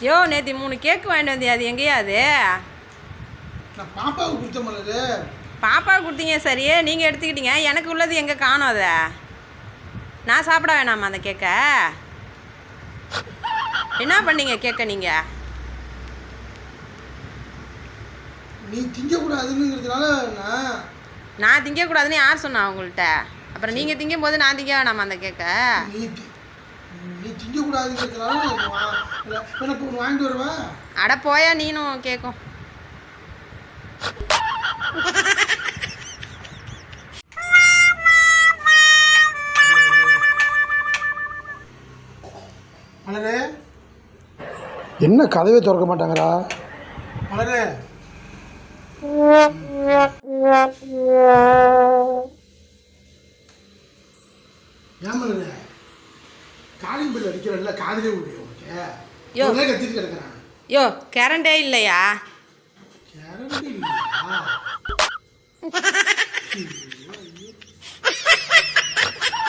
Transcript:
யோ நேற்று 3 கேக்கு வாங்கிட்டு வந்தியா? அது எங்கேயா அது? நான் பாப்பாவுக்கு கொடுத்த மலரு. பாப்பாவுக்கு கொடுத்தீங்க சரி, நீங்கள் எடுத்துக்கிட்டீங்க. எனக்கு உள்ளது எங்கே காணோம்? அதை நான் சாப்பிட வேணாமா அந்த கேக்கை? என்ன பண்ணீங்க கேக்கை நீங்கள்? நீ திங்கக்கூடாதுங்கிறதுனால நான் திங்கக்கூடாதுன்னு யார் சொன்னா உங்கள்கிட்ட? அப்புறம் நீங்கள் திங்கும் போது நான் திங்க வேணாமா அந்த கேக்கை? நீ திங்கக்கூடாதுங்கிறதுனால எனக்கு ஒன்று வாங்கிட்டு வருவா. அட போயா நீனும் கேட்கும். மலரு என்ன கதவே திறக்க மாட்டாங்கடா மலரு. ஏன் மலரு காலிங் பில் அடிக்கிறல்ல, காதிலே விடுறிய உனக்கு கத்திட்டு கிடக்குறான். யோ கரண்டே இல்லையா? கரண்ட் இல்லையா?